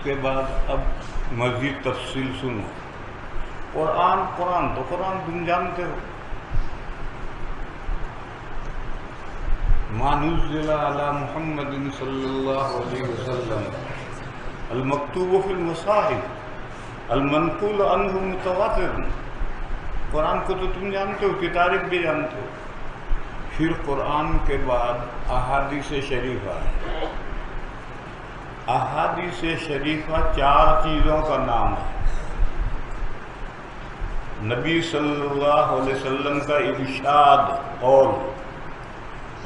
کے بعد اب مزید تفصیل سنو. قرآن تو قرآن تم جانتے ہو. ما نزل علی محمد صلی اللہ علیہ وسلم المکتوب فی المصاحف المنقول عنہ متواتر. قرآن کو تو تم جانتے ہو، کی تاریخ بھی جانتے ہو. پھر قرآن کے بعد احادیث شریفہ. احادیث شریفہ 4 چیزوں کا نام ہے. نبی صلی اللہ علیہ وسلم کا ارشاد قول،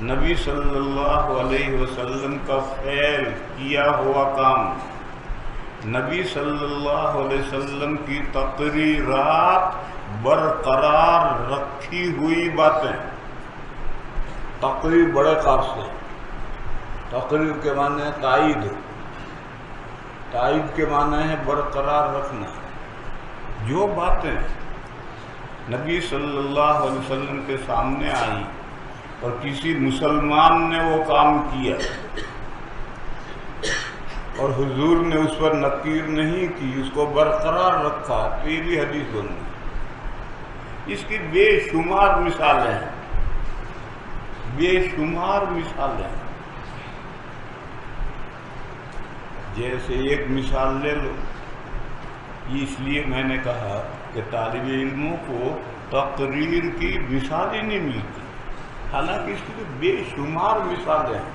نبی صلی اللہ علیہ وسلم کا فعل کیا ہوا کام، نبی صلی اللہ علیہ وسلم کی تقریرات برقرار رکھی ہوئی باتیں. تقریر بڑے قاف سے، تقریر کے معنی ہے تائید، تائید کے معنی ہے برقرار رکھنا. جو باتیں نبی صلی اللہ علیہ وسلم کے سامنے آئیں اور کسی مسلمان نے وہ کام کیا اور حضور نے اس پر نکیر نہیں کی، اس کو برقرار رکھا، تو یہ بھی حدیث بن گئی. اس کی بے شمار مثالیں ہیں، بے شمار مثالیں. جیسے ایک مثال لے لو، اس لیے میں نے کہا کہ طالب علموں کو تقریر کی مثال ہی نہیں ملتی، حالانکہ اس کی تو بے شمار مثالیں ہیں.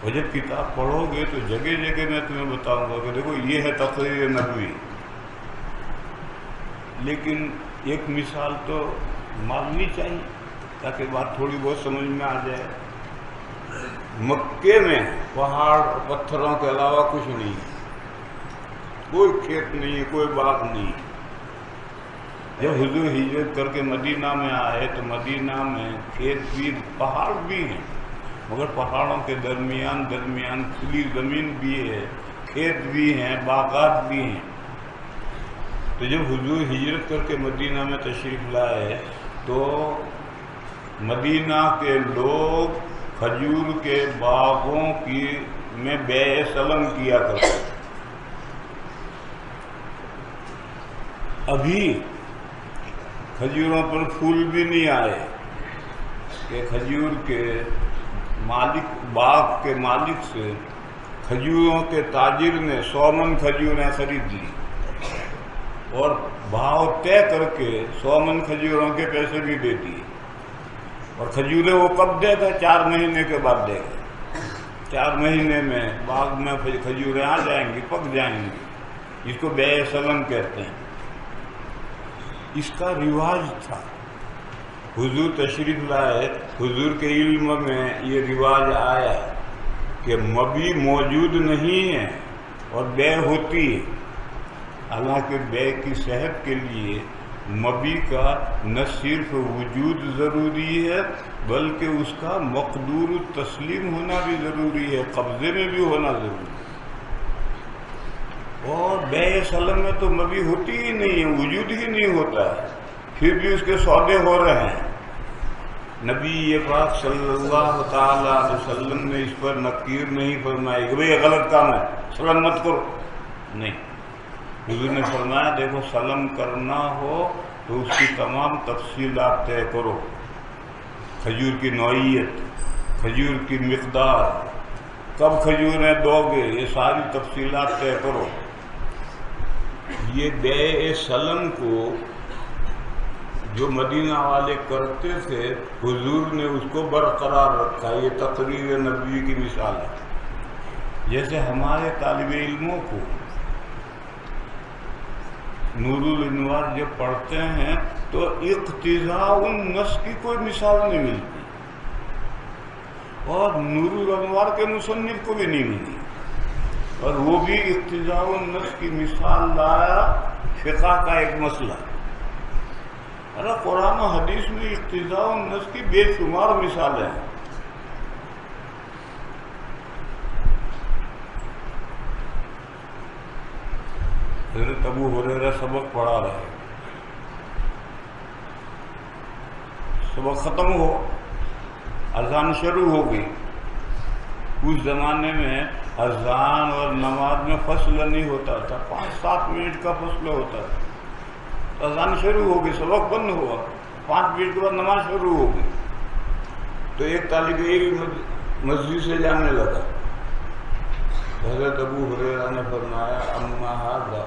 اور جب کتاب پڑھو گے تو جگہ جگہ میں تمہیں بتاؤں گا کہ دیکھو یہ ہے تقریر نبوی. لیکن ایک مثال تو معلومی چاہیے تاکہ بات تھوڑی بہت سمجھ میں آ جائے. مکے میں پہاڑ پتھروں کے علاوہ کچھ نہیں، کوئی کھیت نہیں، کوئی باغ نہیں. جب حضور ہجرت کر کے مدینہ میں آئے تو مدینہ میں کھیت بھی، پہاڑ بھی ہیں، مگر پہاڑوں کے درمیان کھلی زمین بھی ہے، کھیت بھی ہیں، باغات بھی ہیں. تو جب حضور ہجرت کر کے مدینہ میں تشریف لائے تو مدینہ کے لوگ کھجور کے باغوں میں بیع سلم کیا کرتے. ابھی کھجوروں پر پھول بھی نہیں آئے کہ کھجور کے مالک، باغ کے مالک سے کھجوروں کے تاجر نے 100 من کھجوریں خرید لی اور بھاؤ طے کر کے 100 من کھجوروں کے پیسے بھی دے دیے. اور کھجوریں وہ کب دے گا؟ 4 مہینے کے بعد دے گا. 4 مہینے میں باغ میں کھجوریں آ جائیں گی، پک جائیں گی. اس کو بیع سلم کہتے ہیں. اس کا رواج تھا. حضور تشریف لائے، حضور کے علم میں یہ رواج آیا کہ مبی موجود نہیں ہے اور بیع ہوتی ہے. حالانکہ بیع کی صحت کے لیے مبی کا نہ صرف وجود ضروری ہے بلکہ اس کا مقدور تسلیم ہونا بھی ضروری ہے، قبضے میں بھی ہونا ضروری ہے. اور بیع سلم میں تو مبی ہوتی ہی نہیں ہے، وجود ہی نہیں ہوتا ہے، پھر بھی اس کے سودے ہو رہے ہیں. نبی پاک صلی اللہ تعالی علیہ وسلم نے اس پر نکیر نہیں فرمائی کہ بھئی یہ غلط کام ہے، سلم مت کرو. نہیں، حضور نے فرمایا دیکھو سلم کرنا ہو تو اس کی تمام تفصیلات طے کرو. کھجور کی نوعیت، کھجور کی مقدار، کب کھجوریں دو گے، یہ ساری تفصیلات طے کرو. یہ بیع سلم کو جو مدینہ والے کرتے تھے حضور نے اس کو برقرار رکھا. یہ تقریر نبوی کی مثال ہے. جیسے ہمارے طالب علموں کو نور الانوار جب پڑھتے ہیں تو اقتضاء النص کی کوئی مثال نہیں ملتی اور نور الانوار کے مصنف کو بھی نہیں ملی. اور وہ بھی اقتضاء النص کی مثال لایا فقہ کا ایک مسئلہ. ارے قرآن و حدیث میں اقتضاء النص کی بے شمار مثالیں ہیں. حضرت ابو ہریرہ سبق پڑھا رہے، سبق ختم ہو، اذان شروع ہو گئی. اس زمانے میں اذان اور نماز میں فصل نہیں ہوتا تھا، 5-7 منٹ کا فصل ہوتا تھا۔ اذان شروع ہو گئی، سبق بند ہوا، 5 منٹ کے بعد نماز شروع ہو گئی، تو ایک طالب علم مسجد سے جانے لگا۔ حضرت ابو ہریرہ نے فرمایا اما ھذا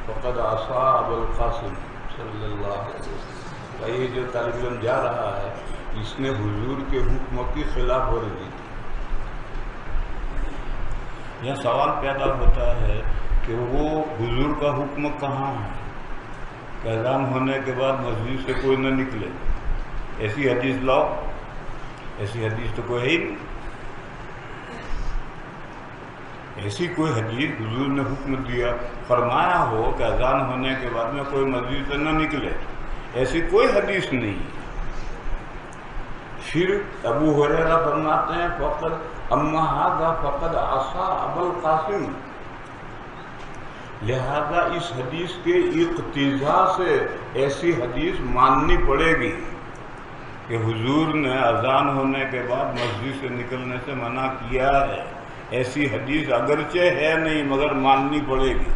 فقد عصى ابا القاسم صلی اللہ علیہ وسلم، یہ جو طالب علم جا رہا ہے اس نے حضور کے حکم کی خلاف ورزی کی۔ یہ سوال پیدا ہوتا ہے کہ وہ حضور کا حکم کہاں ہے کہ اذان ہونے کے بعد مسجد سے کوئی نہ نکلے؟ ایسی حدیث لاؤ، ایسی حدیث تو کوئی ہے ہی نہیں۔ ایسی کوئی حدیث حضور نے حکم دیا فرمایا ہو کہ اذان ہونے کے بعد میں کوئی مسجد سے نہ نکلے، ایسی کوئی حدیث نہیں۔ پھر ابو ہریرہ فرماتے ہیں فقد اما ھذا فقد عصى ابا القاسم، لہذا اس حدیث کے اقتضاء سے ایسی حدیث ماننی پڑے گی کہ حضور نے اذان ہونے کے بعد مسجد سے نکلنے سے منع کیا ہے۔ ایسی حدیث اگرچہ ہے نہیں مگر ماننی پڑے گی۔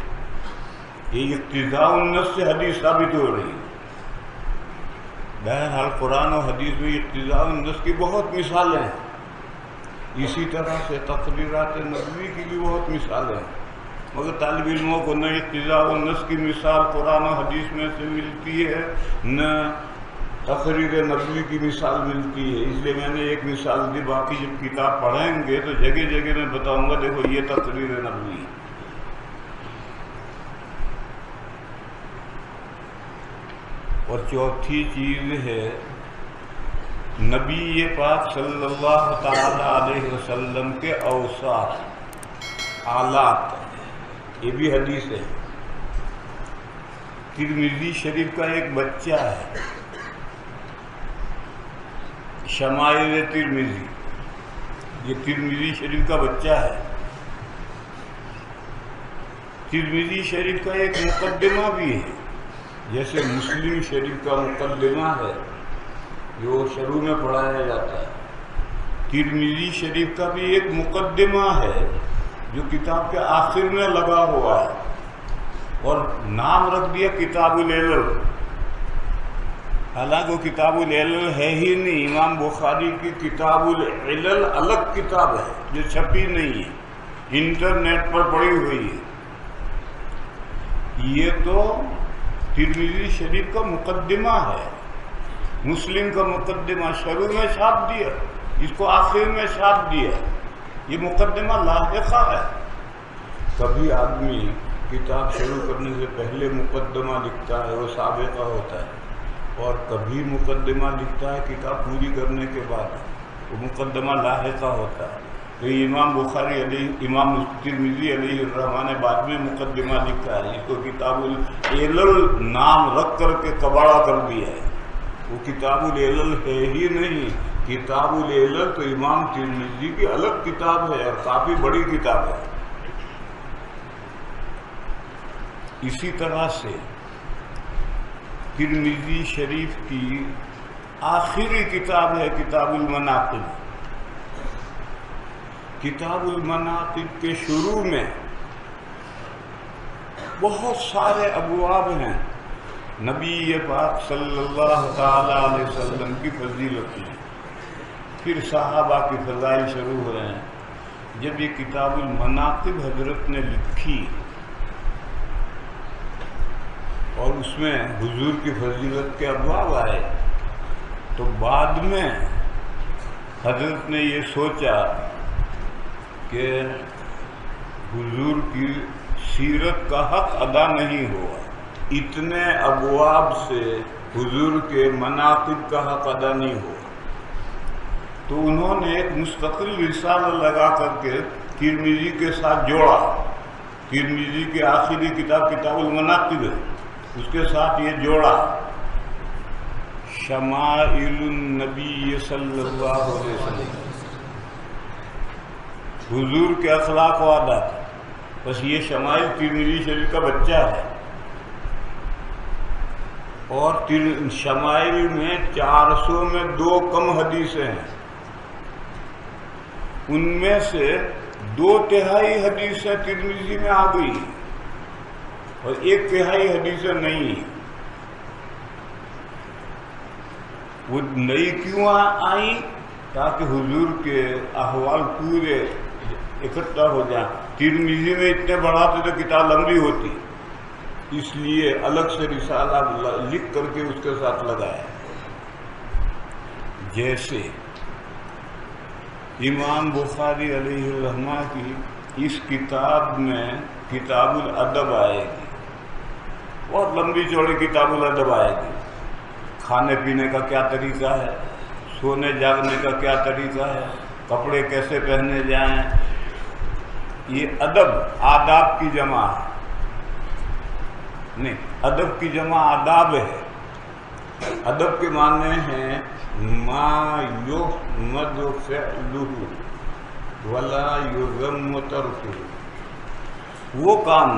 یہ اقتضاء النص سے حدیث ثابت ہو رہی ہے۔ بہرحال قرآن و حدیث میں اقتضاء النص کی بہت مثالیں ہیں، اسی طرح سے تقریرات نبوی کی بھی بہت مثالیں ہیں، مگر طالب علموں کو نہ اقتضاء النص کی مثال قرآن و حدیث میں سے ملتی ہے نہ تقریر نبوی کی مثال ملتی ہے۔ اس لیے میں نے ایک مثال دی، باقی جب کتاب پڑھیں گے تو جگہ جگہ میں بتاؤں گا دیکھو یہ تقریر نبوی ہے۔ اور چوتھی چیز ہے نبی پاک صلی اللہ تعالی علیہ وسلم کے اوصاف، آلات، یہ بھی حدیث ہے۔ ترمذی شریف کا ایک بچہ ہے، شمائل ترمذی، یہ ترمذی شریف کا بچہ ہے۔ ترمذی شریف کا ایک مقدمہ بھی ہے، جیسے مسلم شریف کا مقدمہ ہے جو شروع میں پڑھایا جاتا ہے، ترمذی شریف کا بھی ایک مقدمہ ہے جو کتاب کے آخر میں لگا ہوا ہے، اور نام رکھ دیا کتاب العلل، حالانکہ وہ کتاب العلل ہے ہی نہیں۔ امام بخاری کی کتاب العلل الگ کتاب ہے جو چھپی نہیں ہے، انٹرنیٹ پر پڑی ہوئی ہے۔ یہ تو ترمذی شریف کا مقدمہ ہے، مسلم کا مقدمہ شروع میں چھاپ دیا، اس کو آخر میں چھاپ دیا، یہ مقدمہ لاحقہ ہے۔ کبھی آدمی کتاب شروع کرنے سے پہلے مقدمہ لکھتا ہے، وہ سابقہ ہوتا ہے، اور کبھی مقدمہ لکھتا ہے کتاب پوری کرنے کے بعد، وہ مقدمہ لاحقہ ہوتا ہے۔ تو امام بخاری امام ترمذی علیہ الرحمٰن نے بعد میں مقدمہ لکھا ہے، اس کو کتاب العلل نام رکھ کر کے کباڑا کر دیا ہے، وہ کتاب العلل ہے ہی نہیں۔ کتاب العلل تو امام ترمذی کی الگ کتاب ہے اور کافی بڑی کتاب ہے۔ اسی طرح سے ترمذی شریف کی آخری کتاب ہے کتاب المناقب۔ کتاب المناقب کے شروع میں بہت سارے ابواب ہیں نبی پاک صلی اللہ تعالی علیہ وسلم کی فضیلت میں، پھر صحابہ کی فضائل شروع ہو رہے ہیں۔ جب یہ کتاب المناقب حضرت نے لکھی اور اس میں حضور کی فضیلت کے ابواب آئے، تو بعد میں حضرت نے یہ سوچا کہ حضور کی سیرت کا حق ادا نہیں ہوا، اتنے ابواب سے حضور کے مناقب کا حق ادا نہیں ہوا، تو انہوں نے ایک مستقل رسالہ لگا کر کے ترمذی کے ساتھ جوڑا۔ ترمذی کی آخری کتاب کتاب المناقب ہے، اس کے ساتھ یہ جوڑا شمائل النبی صلی اللہ علیہ وسلم، حضور کے اخلاق و عادات۔ بس یہ شمائل ترمذی شریف کا بچہ ہے، اور شمائل میں 400 میں 2 کم حدیثیں ہیں، ان میں سے 2/3 حدیثیں ترمذی میں آ گئی اور 1/3 حدیثیں نہیں. وہ نئی کیوں آئیں؟ تاکہ حضور کے احوال پورے اکٹھا ہو جائیں. ترمذی میں اتنے بڑھاتے تو کتاب لمبی ہوتی، اس لیے الگ سے رسالہ لکھ کر کے اس کے ساتھ لگایا. جیسے امام بخاری علیہ الرحمہ کی اس کتاب میں کتاب الادب آئے گی، بہت لمبی چوڑی کتاب الادب آئے گی. کھانے پینے کا کیا طریقہ ہے، سونے جاگنے کا کیا طریقہ ہے، کپڑے کیسے پہنے جائیں. یہ ادب آداب کی جمع ہے، نہیں، ادب کی جمع آداب ہے. ادب کے معنی ہیں ما یحمد فعلہ ولا یذم ترکہ. وہ کام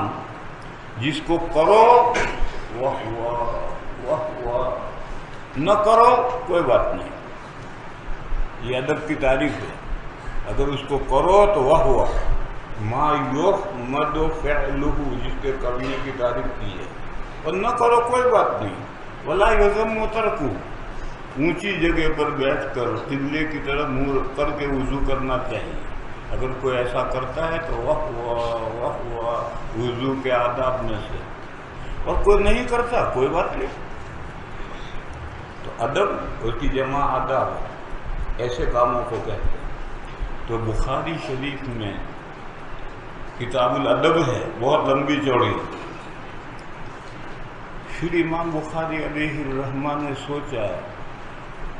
جس کو کرو واہ نہ کرو کوئی بات نہیں. یہ ادب کی تعریف ہے. اگر اس کو کرو تو واہ ما یحمد فعلہ، جس کے کرنے کی تعریف کی ہے، اور نہ کرو کوئی بات نہیں. ولا یذم ترکہ، اونچی جگہ پر بیٹھ کر قبلے کی طرف منہ کر کے وضو کرنا چاہیے. اگر کوئی ایسا کرتا ہے تو واہ وضو کے آداب میں سے. اور کوئی نہیں کرتا کوئی بات نہیں. تو ادب اس کی جمع آداب، ایسے کاموں کو کہتے ہیں. تو بخاری شریف میں کتاب الادب ہے، بہت لمبی چوڑی. پھر امام بخاری علیہ الرحمہ نے سوچا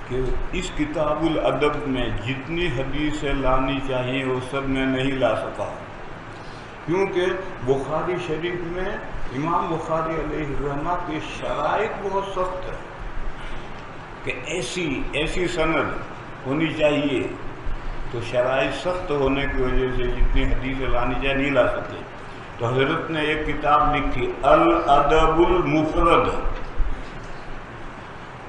کہ اس کتاب الادب میں جتنی حدیثیں لانی چاہیے وہ سب میں نہیں لا سکا، کیونکہ بخاری شریف میں امام بخاری علیہ الرحمہ کی شرائط بہت سخت ہے کہ ایسی سند ہونی چاہیے. تو شرائط سخت ہونے کی وجہ سے جتنی حدیثیں لانی چاہیے نہیں لا سکے. تو حضرت نے ایک کتاب لکھی الادب المفرد.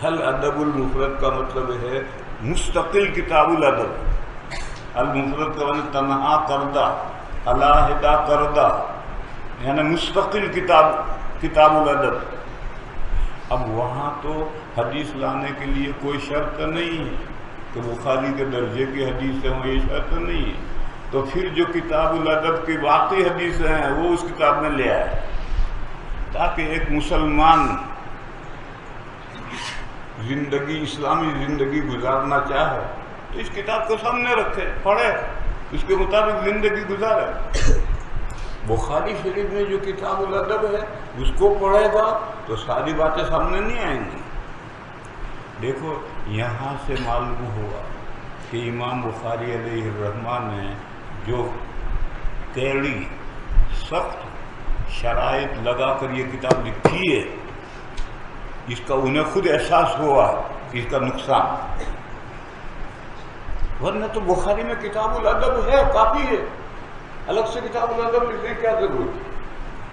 الادب المفرد کا مطلب ہے مستقل کتاب الادب. المفرد کا مطلب تنہا کردہ، علیحدہ کردہ، یعنی مستقل کتاب الادب. اب وہاں تو حدیث لانے کے لیے کوئی شرط نہیں ہے کہ بخاری کے درجے کی حدیثیں ہوں، یہ شرط نہیں ہے. تو پھر جو کتاب الادب کی باقی حدیثیں ہیں وہ اس کتاب میں لے آئے، تاکہ ایک مسلمان اسلامی زندگی گزارنا چاہے تو اس کتاب کو سامنے رکھے، پڑھے، اس کے مطابق زندگی گزارے. بخاری شریف میں جو کتاب الادب ہے اس کو پڑھے گا تو ساری باتیں سامنے نہیں آئیں گی. دیکھو یہاں سے معلوم ہوا کہ امام بخاری علیہ الرحمہ نے جو کیڑی سخت شرائط لگا کر یہ کتاب لکھی ہے، اس کا انہیں خود احساس ہوا کہ اس کا نقصان. ورنہ تو بخاری میں کتاب الادب ہے، کافی ہے، الگ سے کتاب الادب لکھنے کی کیا ضرورت ہے.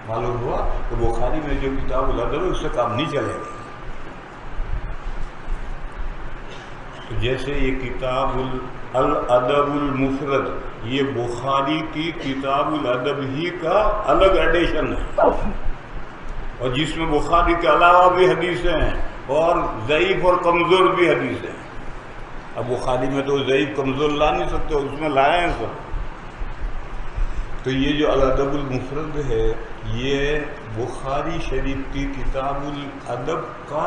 معلوم ہوا کہ بخاری میں جو کتاب الادب ہے اس سے کام نہیں چلے گا. تو جیسے یہ کتاب الادب المفرد، یہ بخاری کی کتاب الادب ہی کا الگ ایڈیشن ہے، اور جس میں بخاری کے علاوہ بھی حدیثیں ہیں اور ضعیف اور کمزور بھی حدیثیں ہیں. اب بخاری میں تو ضعیف کمزور لا نہیں سکتے، اس میں لائے ہیں سب. تو یہ جو الادب المفرد ہے یہ بخاری شریف کی کتاب الادب کا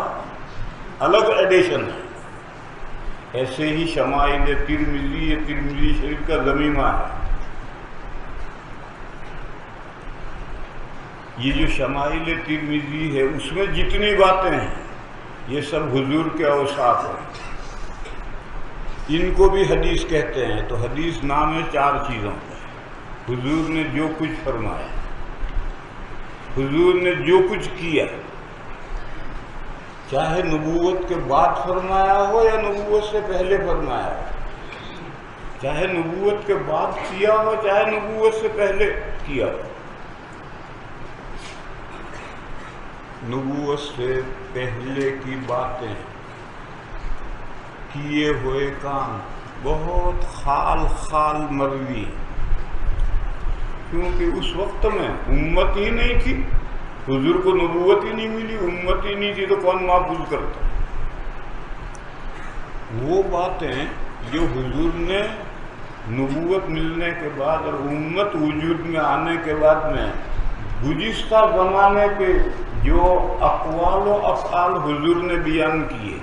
الگ ایڈیشن ہے. ایسے ہی شمائل ترمذی، یہ ترمذی شریف کا ضمیمہ ہے. یہ جو شمائل ترمذی ہے اس میں جتنی باتیں ہیں یہ سب حضور کے اوصاف ہیں. ان کو بھی حدیث کہتے ہیں. تو حدیث نام ہے 4 چیزوں کا. حضور نے جو کچھ فرمایا، حضور نے جو کچھ کیا، چاہے نبوت کے بعد فرمایا ہو یا نبوت سے پہلے فرمایا ہو، چاہے نبوت کے بعد کیا ہو چاہے نبوت سے پہلے کیا ہو. نبوت سے پہلے کی باتیں، کیے ہوئے کام بہت خال مروی. کیونکہ اس وقت میں امت ہی نہیں تھی، حضور کو نبوت ہی نہیں ملی، امت ہی نہیں تھی، تو کون محفوظ کرتا؟ وہ باتیں جو حضور نے نبوت ملنے کے بعد اور امت وجود میں آنے کے بعد میں گزشتہ زمانے کے جو اقوال و افعال حضور نے بیان کیے،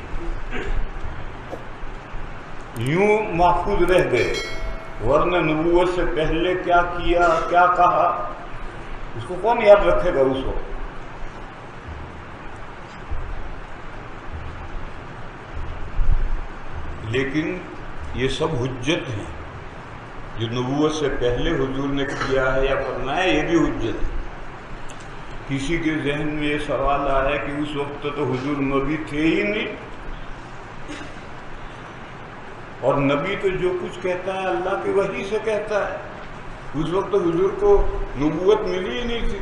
یوں محفوظ رہ گئے، ورنہ نبوت سے پہلے کیا کیا، کیا کہا، اس کو کون یاد رکھے گا اس وقت؟ لیکن یہ سب حجت ہیں، جو نبوت سے پہلے حضور نے کیا ہے یا فرمایا، یہ بھی حجت ہے۔ کسی کے ذہن میں یہ سوال آیا کہ اس وقت تو حضور نبی تھے ہی نہیں، اور نبی تو جو کچھ کہتا ہے اللہ کی وحی سے کہتا ہے، اس وقت تو حضور کو نبوت ملی ہی نہیں تھی،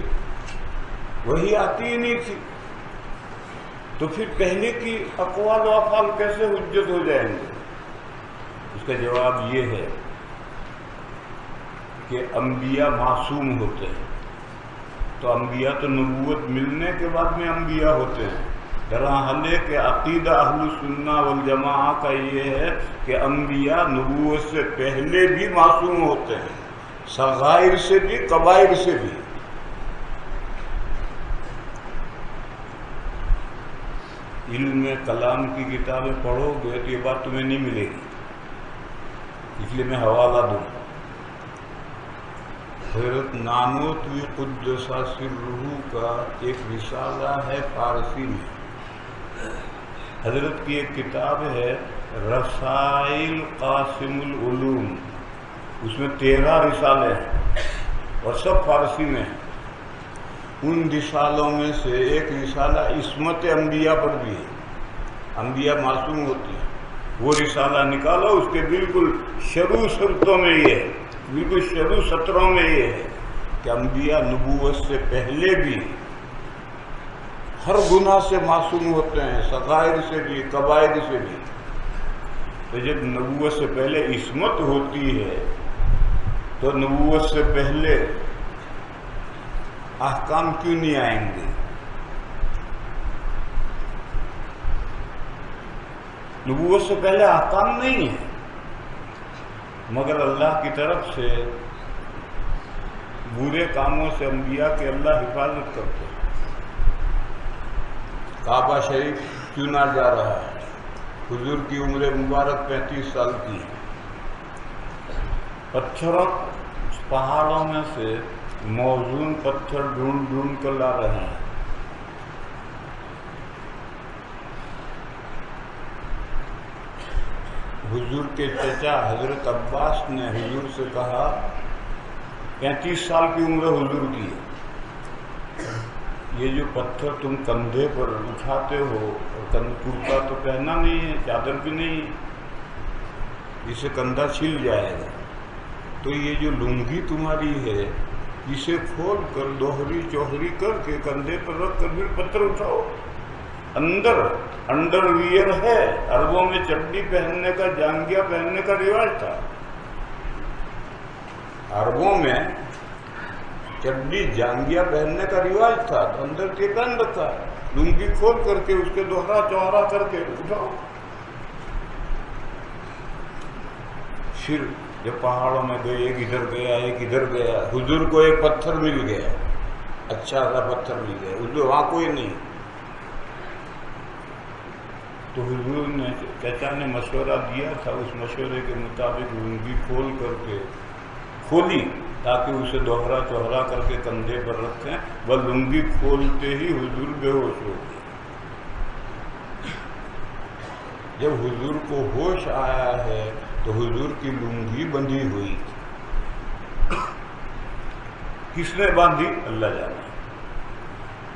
وحی آتی ہی نہیں تھی، تو پھر پہلے کی اقوال و افعال کیسے حجت ہو جائیں گے؟ اس کا جواب یہ ہے کہ انبیاء معصوم ہوتے ہیں، تو انبیاء تو نبوت ملنے کے بعد میں انبیاء ہوتے ہیں۔ درحال ہے کہ عقیدہ اہل السنہ والجماعہ کا یہ ہے کہ انبیاء نبوت سے پہلے بھی معصوم ہوتے ہیں، صغائر سے بھی، کبائر سے بھی۔ علم کلام کی کتابیں پڑھو گے تو یہ بات تمہیں نہیں ملے گی، اس لیے میں حوالہ دوں۔ حضرت نانوتوی قدس سرہ کا ایک رسالہ ہے فارسی میں، حضرت کی ایک کتاب ہے رسائل قاسم العلوم، اس میں 13 رسالے ہیں اور سب فارسی میں ہیں۔ ان رسالوں میں سے ایک رسالہ عصمت انبیاء پر بھی ہے، انبیاء معصوم ہوتی ہیں، وہ رسالہ نکالو، اس کے بالکل شروع صورتوں میں یہ ہے، بالکل شروع سطروں میں یہ ہے کہ انبیاء نبوت سے پہلے بھی ہر گناہ سے معصوم ہوتے ہیں، صغائر سے بھی، کبائر سے بھی۔ تو جب نبوت سے پہلے عصمت ہوتی ہے تو نبوت سے پہلے احکام کیوں نہیں آئیں گے؟ نبوت سے پہلے احکام نہیں ہے، مگر اللہ کی طرف سے برے کاموں سے انبیاء کے اللہ حفاظت کرتے ہیں۔ کعبہ شریف چنا جا رہا ہے، حضور کی عمر مبارک 35 سال کی ہے، پتھروں پہاڑوں میں سے موزون پتھر ڈھونڈ ڈھونڈ کر لا رہے ہیں۔ حضور کے چچا حضرت عباس نے حضور سے کہا، 35 سال کی عمر حضور کی ہے، یہ جو پتھر تم کندھے پر اٹھاتے ہو، اور کرتا تو پہنا نہیں ہے، چادر بھی نہیں ہے، اسے کندھا چھل جائے گا، تو یہ جو لنگی تمہاری ہے اسے کھول کر دوہری چوہری کر کے کندھے پر رکھ کر پھر پتھر اٹھاؤ۔ اندر انڈر ویئر ہے، عربوں میں چڈی پہننے کا، جانگیا پہننے کا رواج تھا، عربوں میں چڈی جانگیا پہننے کا رواج تھا، تو اندر کے پہن رکھا، لنگی کھول کر کے اس کے دوہرا چوہرا کر کے اٹھاؤ۔ پھر جب پہاڑوں میں گئے، ایک ادھر گیا ایک ادھر گیا، حضور کو ایک پتھر مل گیا، اچھا سا پتھر مل گیا، حضور وہاں کوئی نہیں، تو حضور نے، چچا نے مشورہ دیا تھا، اس مشورے کے مطابق لنگی کھول کر کے کھولی تاکہ اسے دوہرا چوہرا کر کے کندھے پر رکھیں، وہ لنگی کھولتے ہی حضور بے ہوش ہو گئے۔ جب حضور کو ہوش آیا ہے تو حضور کی لنگی بندھی ہوئی تھی، کس نے باندھی؟ اللہ جانے،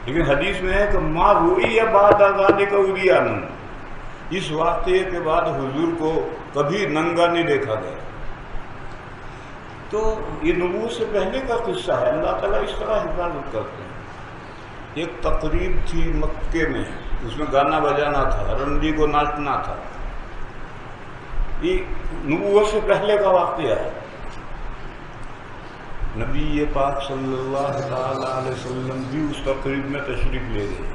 لیکن حدیث میں ہے کہ ما روئی بعد ذالک عریانا، اس واقعے کے بعد حضور کو کبھی ننگا نہیں دیکھا گیا۔ تو یہ نبوت سے پہلے کا قصہ ہے، اللہ تعالیٰ اس طرح حفاظت کرتے ہیں۔ ایک تقریب تھی مکے میں، اس میں گانا بجانا تھا، رنڈی کو ناچنا تھا، یہ نبوت سے پہلے کا واقعہ ہے۔ نبی پاک صلی اللہ تعالیٰ علیہ وسلم بھی اس تقریب میں تشریف لے گئے.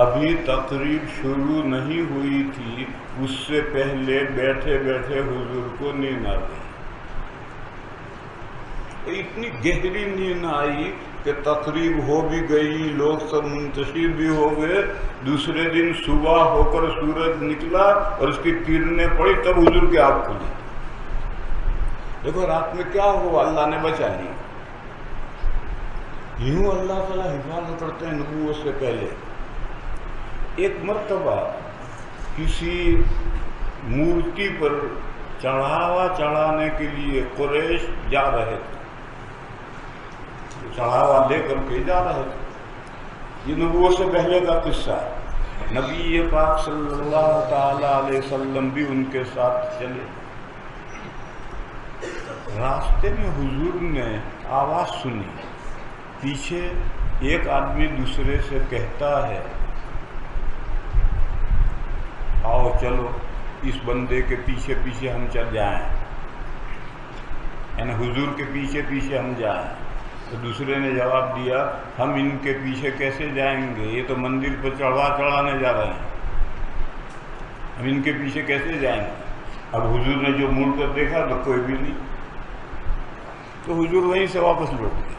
ابھی تقریب شروع نہیں ہوئی تھی، اس سے پہلے بیٹھے بیٹھے حضور کو نیند آ گئی. اتنی گہری نیند آئی کہ تقریب ہو بھی گئی، لوگ سب منتشر بھی ہو گئے. دوسرے دن صبح ہو کر سورج نکلا اور اس کی کرنیں پڑی، تب حضور کی آنکھ کھلی. دیکھو رات میں کیا ہوا، اللہ نے بچا لی. یوں اللہ تعالیٰ حفاظت کرتے ہیں نبوت سے پہلے. ایک مرتبہ کسی مورتی پر چڑھاوا چڑھانے کے لیے قریش جا رہے تھے، چڑھاوا لے کر کے جا رہے تھے. یہ نبوت سے پہلے کا قصہ ہے. نبی پاک صلی اللہ تعالی علیہ وسلم بھی ان کے ساتھ چلے. راستے میں حضور نے آواز سنی. پیچھے ایک آدمی دوسرے سے کہتا ہے آؤ چلو اس بندے کے پیچھے پیچھے ہم چل جائیں، یعنی حضور کے پیچھے پیچھے ہم جائیں. تو دوسرے نے جواب دیا ہم ان کے پیچھے کیسے جائیں گے، یہ تو مندر پر چڑھانے جا رہے ہیں، ہم ان کے پیچھے کیسے جائیں گے. اب حضور نے جو مڑ کر دیکھا تو کوئی بھی نہیں، تو حضور وہیں سے واپس لوٹ گئے.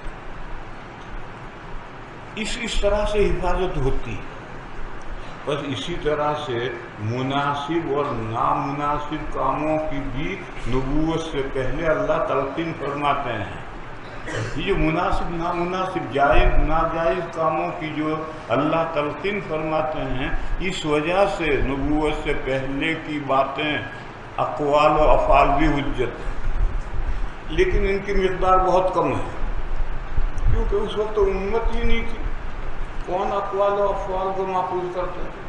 اس طرح سے حفاظت ہوتی ہے. بس اسی طرح سے مناسب اور نامناسب کاموں کی بھی نبوت سے پہلے اللہ تلقین فرماتے ہیں. یہ جو مناسب نامناسب جائز ناجائز کاموں کی جو اللہ تلقین فرماتے ہیں، اس وجہ سے نبوت سے پہلے کی باتیں اقوال و افعال بھی حجت ہیں. لیکن ان کی مقدار بہت کم ہے، کیونکہ اس وقت امت ہی نہیں تھی. کون اقوال و افعال کو محفوظ کرتے ہیں؟